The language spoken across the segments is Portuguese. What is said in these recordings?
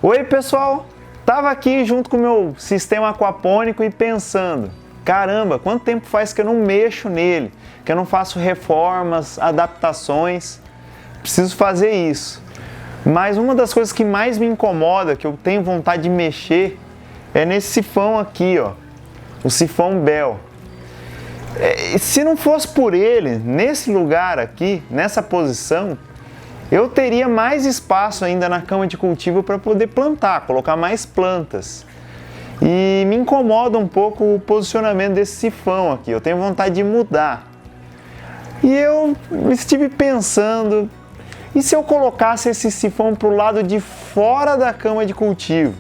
Oi pessoal, tava aqui junto com o meu sistema aquapônico e pensando, caramba, quanto tempo faz que eu não mexo nele, que eu não faço reformas, adaptações, preciso fazer isso. Mas uma das coisas que mais me incomoda, que eu tenho vontade de mexer, é nesse sifão aqui, ó, o sifão Bell. Se não fosse por ele, nesse lugar aqui, nessa posição, eu teria mais espaço ainda na cama de cultivo para poder plantar, colocar mais plantas. E me incomoda um pouco o posicionamento desse sifão aqui, eu tenho vontade de mudar. E eu estive pensando, e se eu colocasse esse sifão para o lado de fora da cama de cultivo?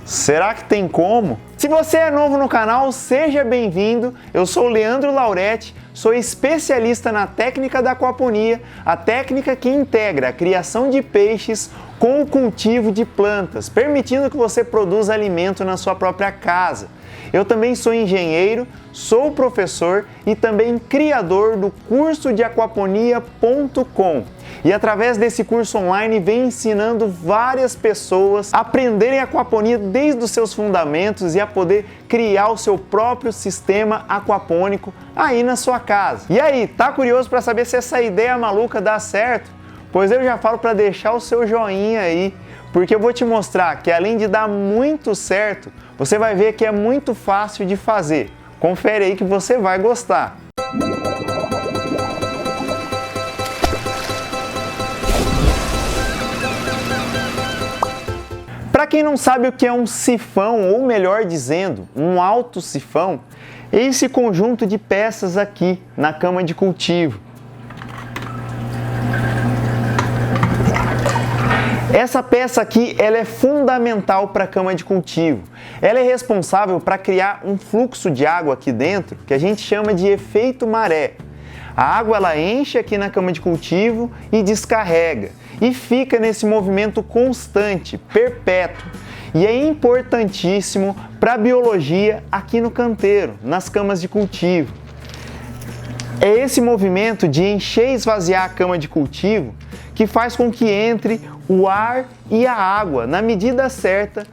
Será que tem como? Se você é novo no canal, seja bem-vindo. Eu sou o Leandro Lauretti, sou especialista na técnica da aquaponia, a técnica que integra a criação de peixes com o cultivo de plantas, permitindo que você produza alimento na sua própria casa. Eu também sou engenheiro, sou professor e também criador do curso de aquaponia.com. E através desse curso online venho ensinando várias pessoas a aprenderem aquaponia desde os seus fundamentos e a poder criar o seu próprio sistema aquapônico aí na sua casa. E aí, tá curioso para saber se essa ideia maluca dá certo? Pois eu já falo para deixar o seu joinha aí, porque eu vou te mostrar que além de dar muito certo, você vai ver que é muito fácil de fazer. Confere aí que você vai gostar. Para quem não sabe o que é um sifão, ou melhor dizendo, um alto sifão, é esse conjunto de peças aqui na cama de cultivo. Essa peça aqui, ela é fundamental para a cama de cultivo. Ela é responsável para criar um fluxo de água aqui dentro, que a gente chama de efeito maré. A água ela enche aqui na cama de cultivo e descarrega, e fica nesse movimento constante, perpétuo. E é importantíssimo para a biologia aqui no canteiro, nas camas de cultivo. É esse movimento de encher e esvaziar a cama de cultivo que faz com que entre o ar e a água na medida certa,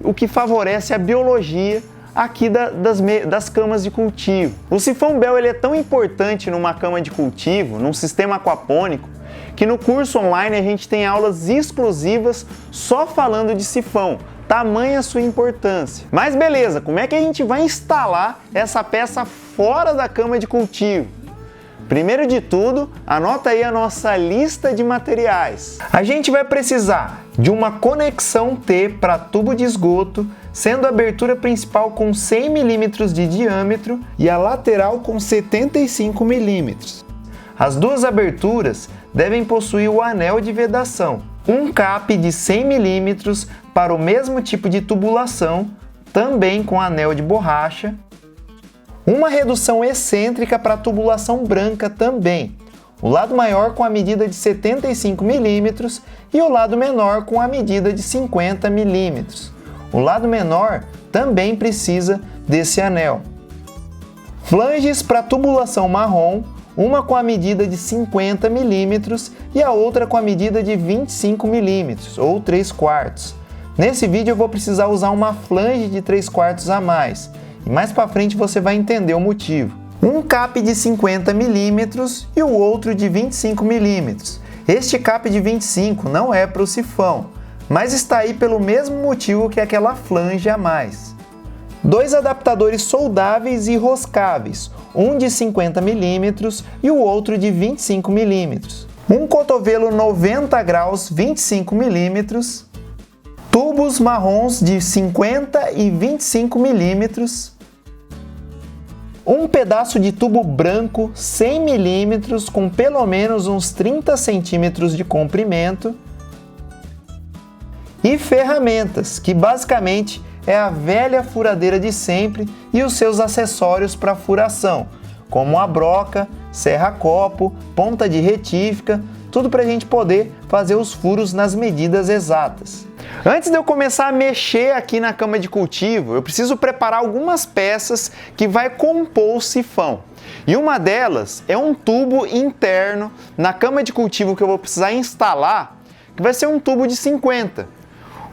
o que favorece a biologia aqui das camas de cultivo. O sifão Bell ele é tão importante numa cama de cultivo, num sistema aquapônico, que no curso online a gente tem aulas exclusivas só falando de sifão, tamanha sua importância. Mas beleza, como é que a gente vai instalar essa peça fora da cama de cultivo? Primeiro de tudo, anota aí a nossa lista de materiais. A gente vai precisar de uma conexão T para tubo de esgoto, sendo a abertura principal com 100 mm de diâmetro e a lateral com 75 mm. As duas aberturas devem possuir o anel de vedação, um cap de 100 mm para o mesmo tipo de tubulação, também com anel de borracha, uma redução excêntrica para a tubulação branca também, o lado maior com a medida de 75 mm e o lado menor com a medida de 50 mm. O lado menor também precisa desse anel. Flanges para tubulação marrom, uma com a medida de 50 mm e a outra com a medida de 25 mm, ou 3/4. Nesse vídeo eu vou precisar usar uma flange de 3/4 a mais, e mais para frente você vai entender o motivo. Um cap de 50 mm e o outro de 25 mm. Este cap de 25 não é para o sifão, mas está aí pelo mesmo motivo que aquela flange a mais. Dois adaptadores soldáveis e roscáveis, um de 50 mm e o outro de 25 mm. Um cotovelo 90 graus 25 mm. Tubos marrons de 50 e 25 mm. Um pedaço de tubo branco 100 mm com pelo menos uns 30 centímetros de comprimento. E ferramentas, que basicamente é a velha furadeira de sempre e os seus acessórios para furação, como a broca, serra-copo, ponta de retífica, tudo para a gente poder fazer os furos nas medidas exatas. Antes de eu começar a mexer aqui na cama de cultivo, eu preciso preparar algumas peças que vai compor o sifão. E uma delas é um tubo interno na cama de cultivo que eu vou precisar instalar, que vai ser um tubo de 50.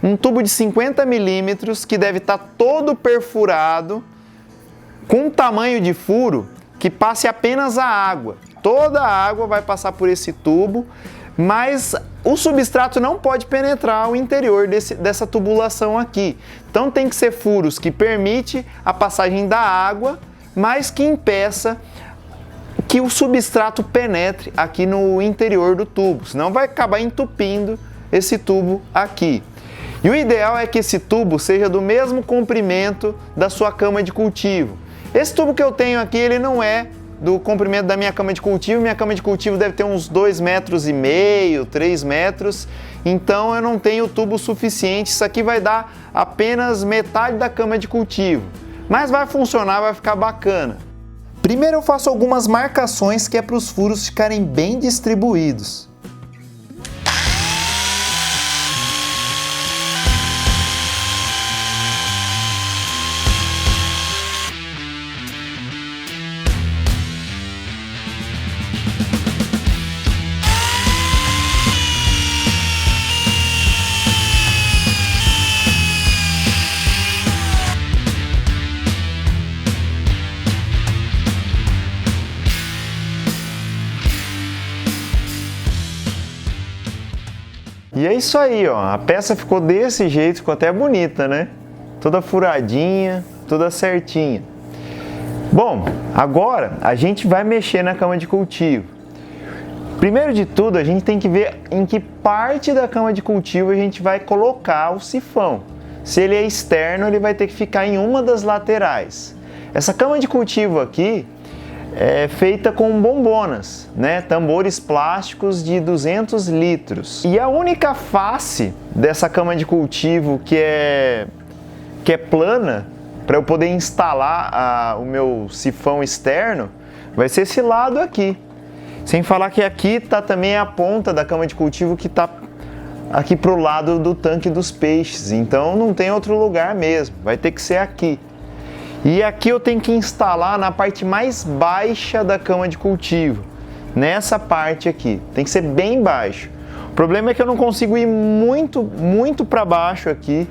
um tubo de 50 milímetros que deve estar todo perfurado, com um tamanho de furo que passe apenas a água. Toda a água vai passar por esse tubo, mas o substrato não pode penetrar o interior dessa tubulação aqui. Então tem que ser furos que permitem a passagem da água, mas que impeça que o substrato penetre aqui no interior do tubo, senão vai acabar entupindo esse tubo aqui. E o ideal é que esse tubo seja do mesmo comprimento da sua cama de cultivo. Esse tubo que eu tenho aqui, ele não é do comprimento da minha cama de cultivo. Minha cama de cultivo deve ter uns 2,5 metros, 3 metros, então eu não tenho tubo suficiente. Isso aqui vai dar apenas metade da cama de cultivo, mas vai funcionar, vai ficar bacana. Primeiro eu faço algumas marcações que é para os furos ficarem bem distribuídos. E é isso aí, ó. A peça ficou desse jeito, ficou até bonita, né? Toda furadinha, toda certinha. Bom, agora a gente vai mexer na cama de cultivo. Primeiro de tudo, a gente tem que ver em que parte da cama de cultivo a gente vai colocar o sifão. Se ele é externo, ele vai ter que ficar em uma das laterais. Essa cama de cultivo aqui é feita com bombonas, né? Tambores plásticos de 200 litros. E a única face dessa cama de cultivo que é plana, para eu poder instalar o meu sifão externo, vai ser esse lado aqui. Sem falar que aqui está também a ponta da cama de cultivo que está aqui para o lado do tanque dos peixes. Então não tem outro lugar mesmo, vai ter que ser aqui. E aqui eu tenho que instalar na parte mais baixa da cama de cultivo, nessa parte aqui, tem que ser bem baixo. O problema é que eu não consigo ir muito para baixo aqui,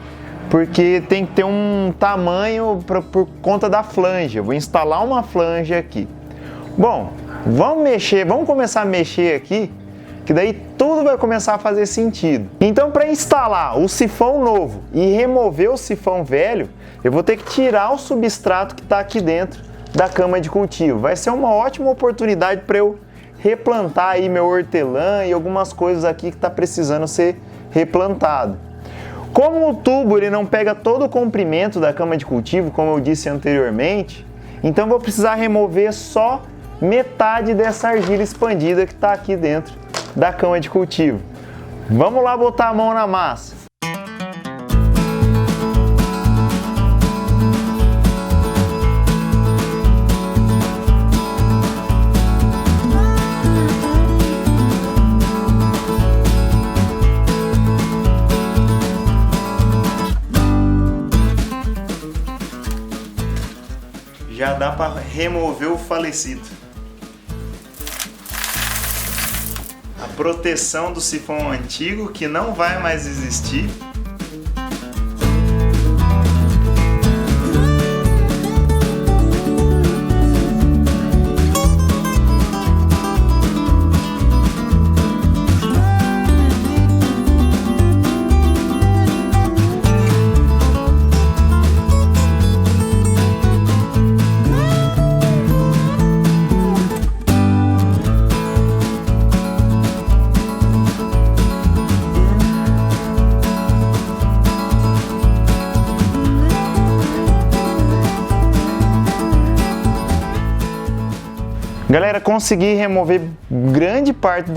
porque tem que ter um tamanho por conta da flange. Eu vou instalar uma flange aqui. Bom, vamos começar a mexer aqui, que daí tudo vai começar a fazer sentido. Então, para instalar o sifão novo e remover o sifão velho, eu vou ter que tirar o substrato que está aqui dentro da cama de cultivo. Vai ser uma ótima oportunidade para eu replantar aí meu hortelã e algumas coisas aqui que está precisando ser replantado. Como o tubo ele não pega todo o comprimento da cama de cultivo, como eu disse anteriormente, então vou precisar remover só metade dessa argila expandida que está aqui dentro da cama de cultivo. Vamos lá botar a mão na massa. Já dá para remover o falecido. A proteção do sifão antigo que não vai mais existir. Galera, consegui remover grande parte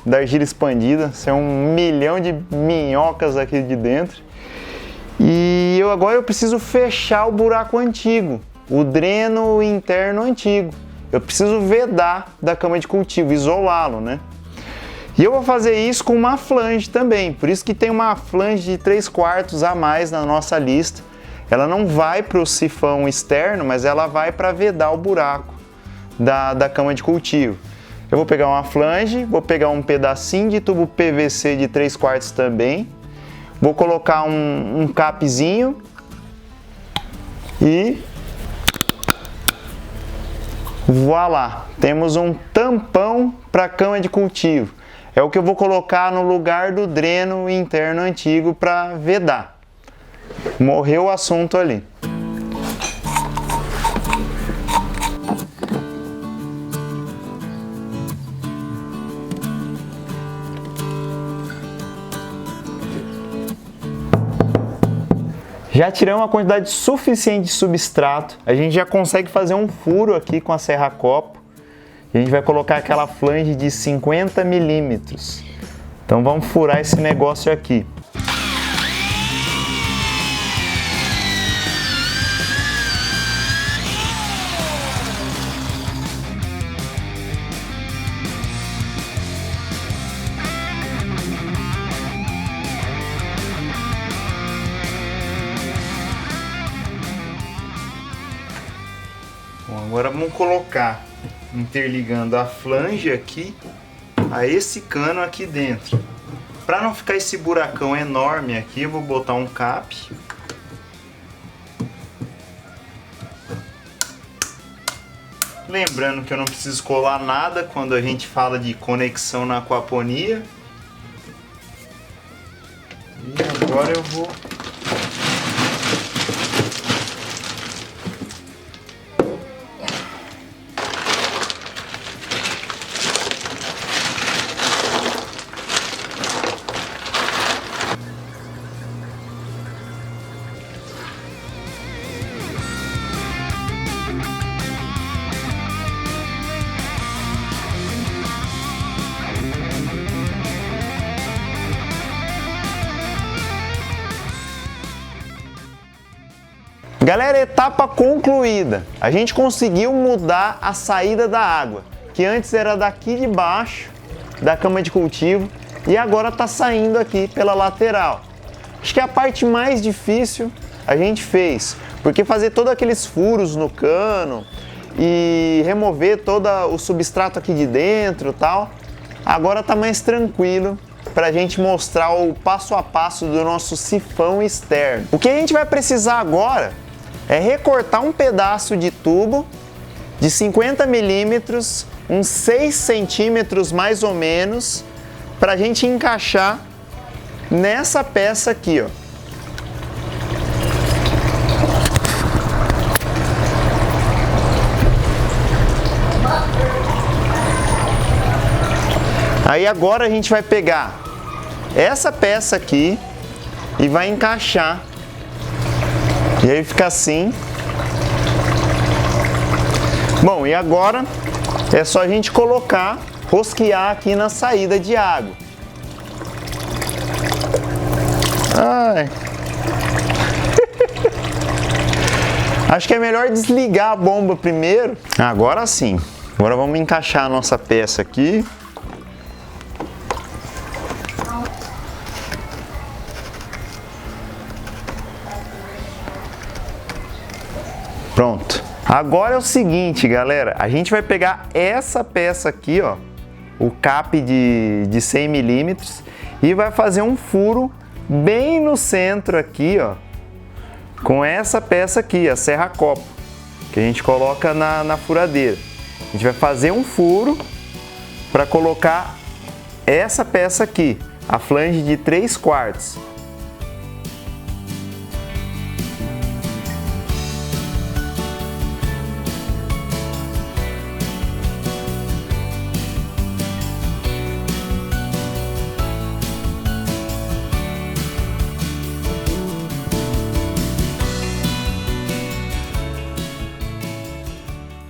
da argila expandida, são 1 milhão de minhocas aqui de dentro. E agora eu preciso fechar o buraco antigo, o dreno interno antigo. Eu preciso vedar da cama de cultivo, isolá-lo, né? E eu vou fazer isso com uma flange também, por isso que tem uma flange de 3/4 a mais na nossa lista. Ela não vai para o sifão externo, mas ela vai para vedar o buraco da cama de cultivo. Eu vou pegar uma flange, vou pegar um pedacinho de tubo PVC de 3/4 também, vou colocar um capzinho e voilá, temos um tampão para a cama de cultivo. É o que eu vou colocar no lugar do dreno interno antigo para vedar. Morreu o assunto ali. Já tiramos uma quantidade suficiente de substrato, a gente já consegue fazer um furo aqui com a serra-copo. A gente vai colocar aquela flange de 50 milímetros. Então vamos furar esse negócio aqui. Bom, agora vamos colocar, interligando a flange aqui a esse cano aqui dentro. Para não ficar esse buracão enorme aqui, eu vou botar um cap. Lembrando que eu não preciso colar nada quando a gente fala de conexão na aquaponia. E agora eu vou... Galera, etapa concluída. A gente conseguiu mudar a saída da água, que antes era daqui de baixo da cama de cultivo e agora está saindo aqui pela lateral. Acho que a parte mais difícil a gente fez, porque fazer todos aqueles furos no cano e remover todo o substrato aqui de dentro e tal, agora está mais tranquilo para a gente mostrar o passo a passo do nosso sifão externo. O que a gente vai precisar agora é recortar um pedaço de tubo de 50 milímetros, uns 6 centímetros mais ou menos, para a gente encaixar nessa peça aqui, ó. Aí agora a gente vai pegar essa peça aqui e vai encaixar. E aí fica assim. Bom, e agora é só a gente colocar, rosquear aqui na saída de água. Ai. Acho que é melhor desligar a bomba primeiro. Agora sim. Agora vamos encaixar a nossa peça aqui. Pronto. Agora é o seguinte, galera, a gente vai pegar essa peça aqui, ó, o cap de 100 milímetros e vai fazer um furo bem no centro aqui, ó, com essa peça aqui, a serra-copo, que a gente coloca na furadeira. A gente vai fazer um furo para colocar essa peça aqui, a flange de 3/4.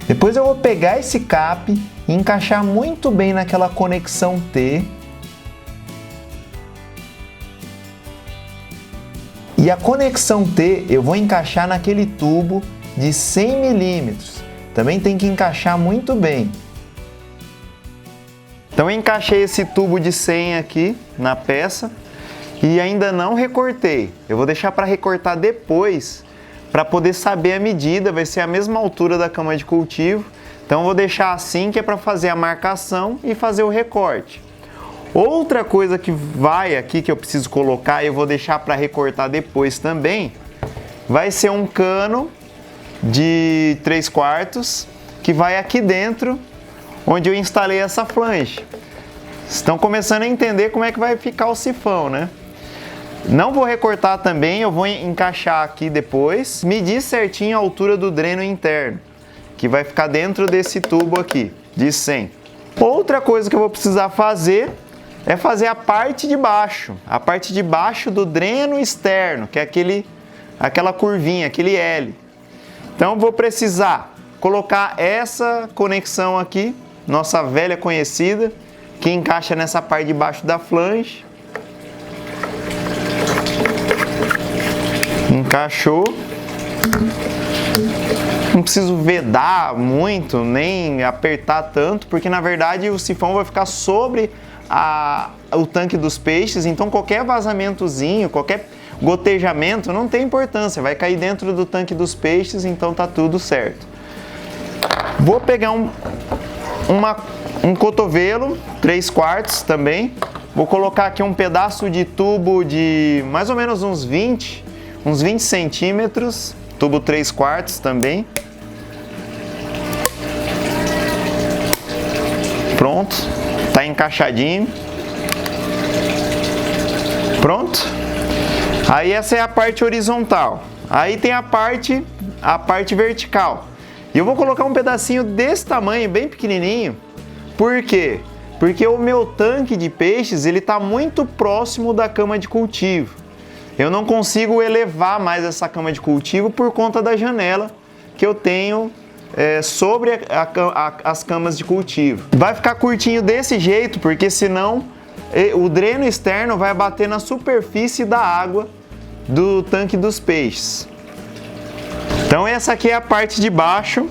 Depois eu vou pegar esse cap e encaixar muito bem naquela conexão T. E a conexão T eu vou encaixar naquele tubo de 100 milímetros. Também tem que encaixar muito bem. Então eu encaixei esse tubo de 100 aqui na peça e ainda não recortei. Eu vou deixar para recortar depois, para poder saber a medida, vai ser a mesma altura da cama de cultivo. Então eu vou deixar assim, que é para fazer a marcação e fazer o recorte. Outra coisa que vai aqui, que eu preciso colocar e eu vou deixar para recortar depois também, vai ser um cano de 3/4 que vai aqui dentro, onde eu instalei essa flange. Estão começando a entender como é que vai ficar o sifão, né? Não vou recortar também, eu vou encaixar aqui depois, medir certinho a altura do dreno interno, que vai ficar dentro desse tubo aqui, de 100. Outra coisa que eu vou precisar fazer é fazer a parte de baixo do dreno externo, que é aquela curvinha, aquele L. Então vou precisar colocar essa conexão aqui, nossa velha conhecida, que encaixa nessa parte de baixo da flange. Encaixou. Não preciso vedar muito, nem apertar tanto, porque na verdade o sifão vai ficar sobre o tanque dos peixes, então qualquer vazamentozinho, qualquer gotejamento não tem importância, vai cair dentro do tanque dos peixes, então tá tudo certo. Vou pegar um cotovelo, 3/4 também, vou colocar aqui um pedaço de tubo de mais ou menos uns 20 centímetros, tubo 3/4 também. Pronto, tá encaixadinho. Pronto. Aí essa é a parte horizontal. Aí tem a parte vertical. E eu vou colocar um pedacinho desse tamanho, bem pequenininho. Por quê? Porque o meu tanque de peixes, ele tá muito próximo da cama de cultivo. Eu não consigo elevar mais essa cama de cultivo por conta da janela que eu tenho sobre as camas de cultivo. Vai ficar curtinho desse jeito, porque senão o dreno externo vai bater na superfície da água do tanque dos peixes. Então essa aqui é a parte de baixo.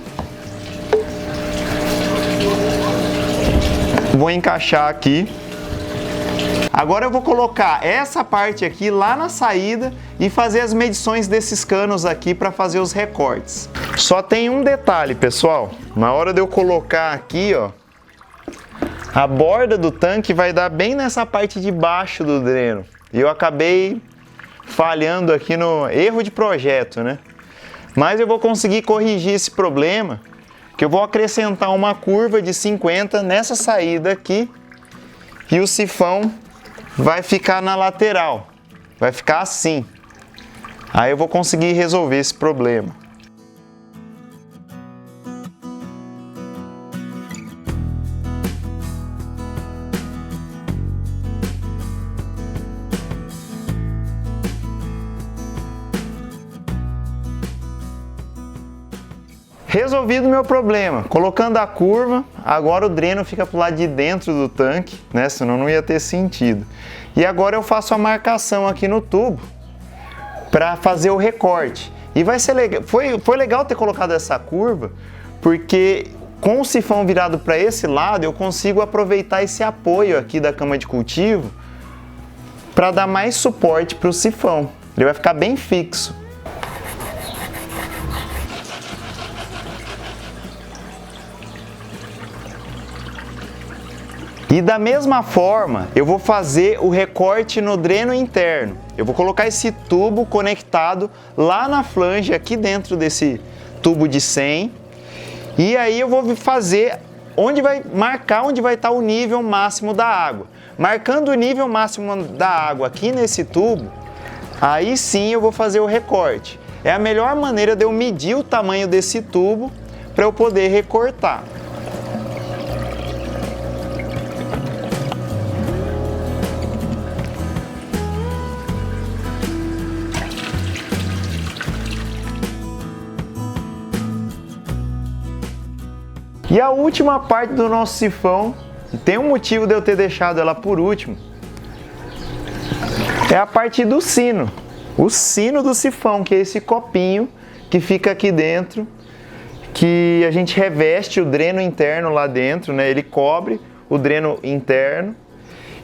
Vou encaixar aqui. Agora eu vou colocar essa parte aqui lá na saída e fazer as medições desses canos aqui para fazer os recortes. Só tem um detalhe, pessoal. Na hora de eu colocar aqui, ó, a borda do tanque vai dar bem nessa parte de baixo do dreno. E eu acabei falhando aqui no erro de projeto, né? Mas eu vou conseguir corrigir esse problema, que eu vou acrescentar uma curva de 50 nessa saída aqui e o sifão vai ficar na lateral, vai ficar assim. Aí eu vou conseguir resolver esse problema. Resolvido o meu problema, colocando a curva, agora o dreno fica para o lado de dentro do tanque, né? Senão não ia ter sentido. E agora eu faço a marcação aqui no tubo para fazer o recorte. E vai ser legal, foi legal ter colocado essa curva, porque com o sifão virado para esse lado eu consigo aproveitar esse apoio aqui da cama de cultivo para dar mais suporte para o sifão. Ele vai ficar bem fixo. E da mesma forma, eu vou fazer o recorte no dreno interno. Eu vou colocar esse tubo conectado lá na flange, aqui dentro desse tubo de 100. E aí eu vou fazer marcar onde vai estar o nível máximo da água. Marcando o nível máximo da água aqui nesse tubo, aí sim eu vou fazer o recorte. É a melhor maneira de eu medir o tamanho desse tubo para eu poder recortar. E a última parte do nosso sifão, tem um motivo de eu ter deixado ela por último, é a parte do sino. O sino do sifão, que é esse copinho que fica aqui dentro, que a gente reveste o dreno interno lá dentro, né? Ele cobre o dreno interno.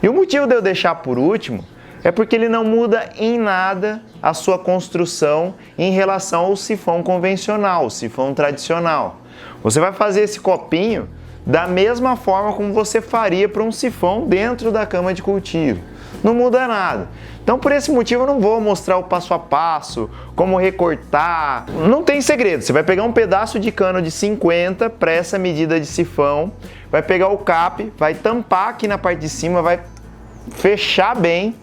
E o motivo de eu deixar por último é porque ele não muda em nada a sua construção em relação ao sifão convencional, o sifão tradicional. Você vai fazer esse copinho da mesma forma como você faria para um sifão dentro da cama de cultivo. Não muda nada. Então, por esse motivo, eu não vou mostrar o passo a passo, como recortar. Não tem segredo. Você vai pegar um pedaço de cano de 50 para essa medida de sifão, vai pegar o cap, vai tampar aqui na parte de cima, vai fechar bem.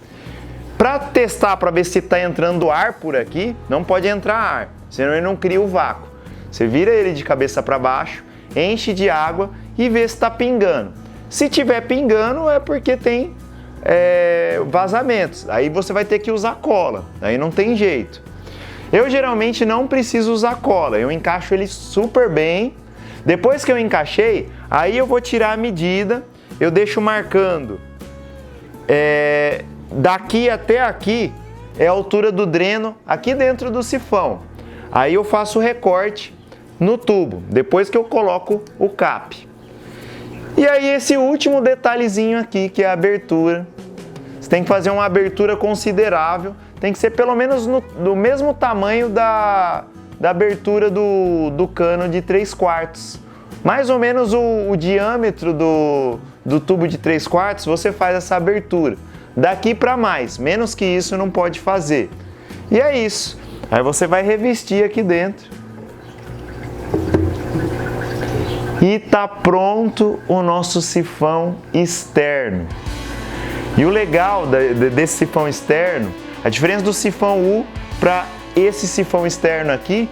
Para testar, para ver se está entrando ar por aqui, não pode entrar ar, senão ele não cria o vácuo. Você vira ele de cabeça para baixo, enche de água e vê se está pingando. Se tiver pingando é porque tem vazamentos, aí você vai ter que usar cola, aí não tem jeito. Eu geralmente não preciso usar cola, eu encaixo ele super bem. Depois que eu encaixei, aí eu vou tirar a medida, eu deixo marcando daqui até aqui é a altura do dreno aqui dentro do sifão. Aí eu faço o recorte no tubo, depois que eu coloco o cap. E aí esse último detalhezinho aqui, que é a abertura. Você tem que fazer uma abertura considerável, tem que ser pelo menos do mesmo tamanho da abertura do cano de 3/4. Mais ou menos o diâmetro do tubo de 3/4, você faz essa abertura. Daqui para mais, menos que isso não pode fazer. E é isso. Aí você vai revestir aqui dentro. E tá pronto o nosso sifão externo. E o legal desse sifão externo, a diferença do sifão U para esse sifão externo aqui,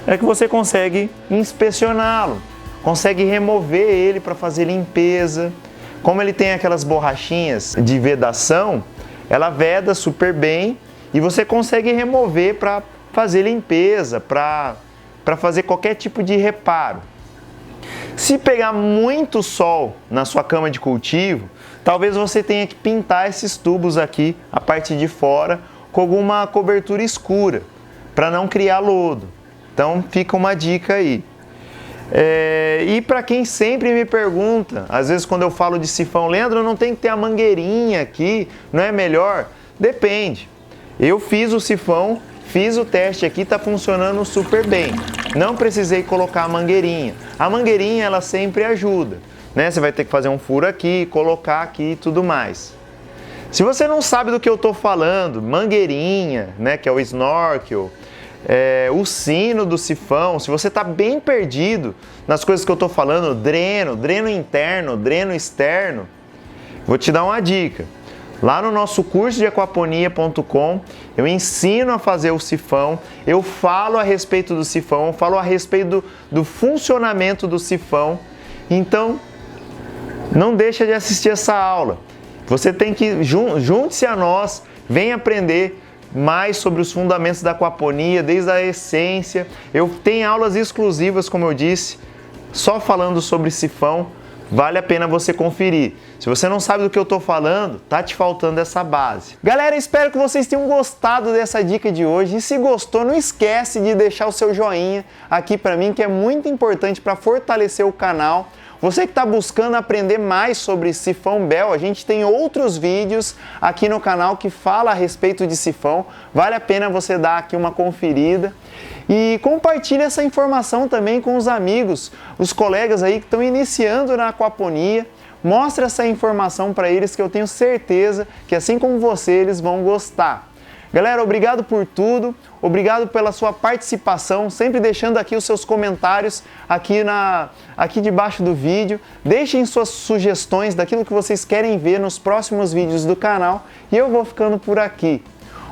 é que você consegue inspecioná-lo, consegue remover ele para fazer limpeza. Como ele tem aquelas borrachinhas de vedação, ela veda super bem e você consegue remover para fazer limpeza, para fazer qualquer tipo de reparo. Se pegar muito sol na sua cama de cultivo, talvez você tenha que pintar esses tubos aqui, a parte de fora, com alguma cobertura escura, para não criar lodo. Então fica uma dica aí. E para quem sempre me pergunta, às vezes quando eu falo de sifão, Leandro, não tem que ter a mangueirinha aqui, não é melhor? Depende. Eu fiz o sifão, fiz o teste aqui, está funcionando super bem. Não precisei colocar a mangueirinha. A mangueirinha ela sempre ajuda, né? Você vai ter que fazer um furo aqui, colocar aqui e tudo mais. Se você não sabe do que eu estou falando, mangueirinha, né, que é o snorkel, o sino do sifão, se você está bem perdido nas coisas que eu estou falando, dreno interno, dreno externo, vou te dar uma dica. Lá no nosso curso de aquaponia.com, eu ensino a fazer o sifão, eu falo a respeito do sifão, eu falo a respeito do funcionamento do sifão. Então, não deixa de assistir essa aula. Você tem que, junte-se a nós, venha aprender mais sobre os fundamentos da aquaponia, desde a essência. Eu tenho aulas exclusivas, como eu disse, só falando sobre sifão. Vale a pena você conferir. Se você não sabe do que eu estou falando, tá te faltando essa base. Galera, espero que vocês tenham gostado dessa dica de hoje. E se gostou, não esquece de deixar o seu joinha aqui para mim, que é muito importante para fortalecer o canal. Você que está buscando aprender mais sobre sifão Bell, a gente tem outros vídeos aqui no canal que fala a respeito de sifão. Vale a pena você dar aqui uma conferida. E compartilhe essa informação também com os amigos, os colegas aí que estão iniciando na aquaponia. Mostre essa informação para eles que eu tenho certeza que assim como você, eles vão gostar. Galera, obrigado por tudo, obrigado pela sua participação, sempre deixando aqui os seus comentários aqui debaixo do vídeo. Deixem suas sugestões daquilo que vocês querem ver nos próximos vídeos do canal e eu vou ficando por aqui.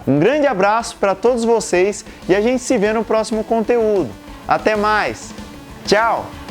Um grande abraço para todos vocês e a gente se vê no próximo conteúdo. Até mais! Tchau!